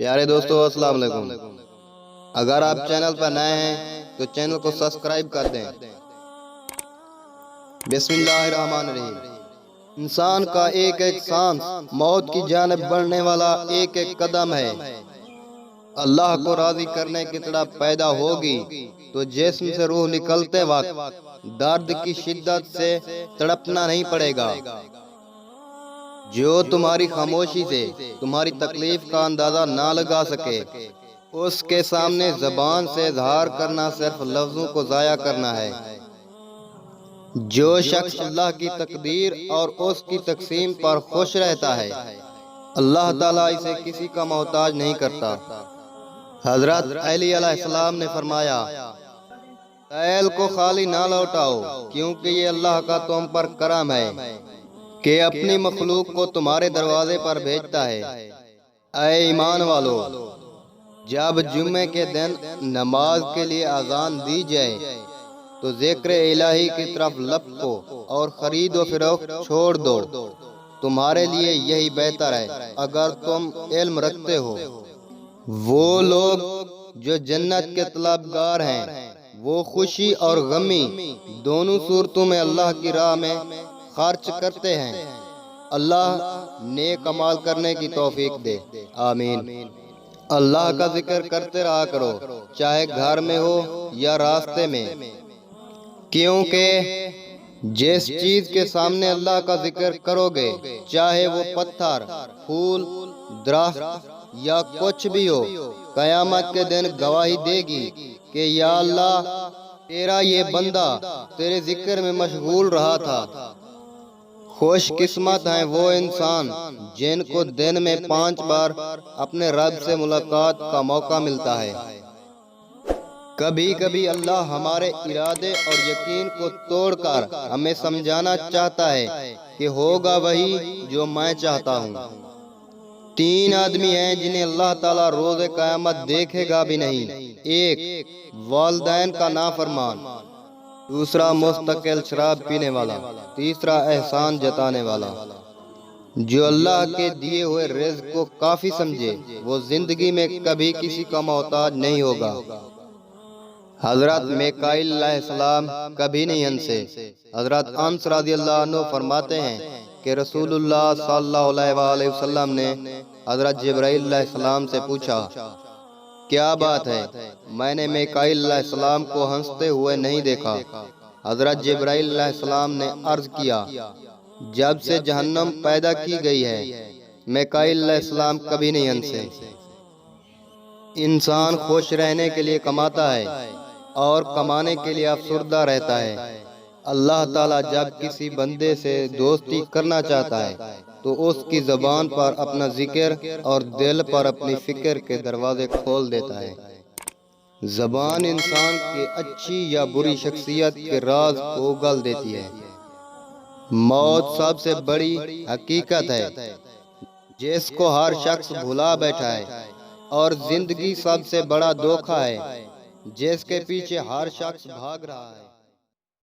پیارے دوستو السلام علیکم۔ اگر آپ چینل پر نئے ہیں تو چینل کو سبسکرائب کر دیں۔ بسم اللہ الرحمن الرحیم۔ انسان کا ایک ایک سانس موت کی جانب بڑھنے والا ایک ایک قدم ہے۔ اللہ کو راضی کرنے کی تڑپ پیدا ہوگی تو جسم سے روح نکلتے وقت درد کی شدت سے تڑپنا نہیں پڑے گا۔ جو تمہاری خاموشی سے تمہاری تکلیف کا اندازہ نہ لگا سکے، اس کے سامنے زبان سے اظہار کرنا صرف لفظوں کو ضائع کرنا ہے۔ جو شخص اللہ کی تقدیر اور اس کی تقسیم پر خوش رہتا ہے، اللہ تعالیٰ اسے کسی کا محتاج نہیں کرتا۔ حضرت علی علیہ السلام نے فرمایا، سیل کو خالی نہ لوٹاؤ، کیونکہ یہ اللہ کا تم پر کرم ہے کہ اپنی مخلوق کو تمہارے دروازے پر بھیجتا ہے۔ اے ایمان والو، جب جمعے کے دن نماز کے لیے اذان دی جائے تو ذکر الہی کی طرف لپکو اور خرید و فروخت چھوڑ دو۔ تمہارے لیے یہی بہتر ہے اگر تم علم رکھتے ہو۔ وہ لوگ جو جنت کے طلبگار ہیں، وہ خوشی اور غمی دونوں صورتوں میں اللہ کی راہ میں خرچ کرتے ہیں۔ اللہ نیک عمل کرنے کی توفیق دے، آمین۔ اللہ کا ذکر کرتے رہا کرو، چاہے گھر میں ہو یا راستے میں، کیونکہ جس چیز کے سامنے اللہ کا ذکر کرو گے، چاہے وہ پتھر، پھول، درخت یا کچھ بھی ہو، قیامت کے دن گواہی دے گی کہ یا اللہ، تیرا یہ بندہ تیرے ذکر میں مشغول رہا تھا۔ خوش قسمت ہیں وہ انسان جن کو دن میں 5 بار اپنے رب سے ملاقات کا موقع ملتا ہے۔ کبھی کبھی اللہ ہمارے ارادے اور یقین کو توڑ کر ہمیں سمجھانا چاہتا ہے کہ ہوگا وہی جو میں چاہتا ہوں۔ 3 آدمی ہیں جنہیں اللہ تعالیٰ روز قیامت دیکھے گا بھی نہیں۔ ایک والدین کا نافرمان، دوسرا مستقل شراب پینے والا، تیسرا احسان جتانے والا۔ جو اللہ کے دیے ہوئے رزق کو کافی سمجھے، وہ زندگی میں کبھی کسی کا محتاج نہیں ہوگا۔ حضرت میکائیل علیہ السلام کبھی نہیں ہنسے۔ حضرت انس رضی اللہ عنہ فرماتے ہیں کہ رسول اللہ صلی اللہ علیہ وآلہ وسلم نے حضرت جبرائیل علیہ السلام سے پوچھا، کیا بات ہے؟ میں نے میکائیل علیہ السلام کو ہنستے ہوئے نہیں دیکھا۔ حضرت جبرائیل علیہ السلام نے عرض کیا، جب سے جہنم پیدا کی گئی ہے، میکائیل علیہ السلام کبھی نہیں ہنسے۔ انسان خوش رہنے کے لیے کماتا ہے اور کمانے کے لیے افسردہ رہتا ہے۔ اللہ تعالیٰ جب کسی بندے سے دوستی کرنا چاہتا ہے تو اس کی زبان پر اپنا ذکر اور دل پر اپنی فکر کے دروازے کھول دیتا ہے۔ زبان انسان کی اچھی یا بری شخصیت کے راز کو اگل دیتی ہے۔ موت سب سے بڑی حقیقت ہے جس کو ہر شخص بھلا بیٹھا ہے، اور زندگی سب سے بڑا دھوکہ ہے جس کے پیچھے ہر شخص بھاگ رہا ہے۔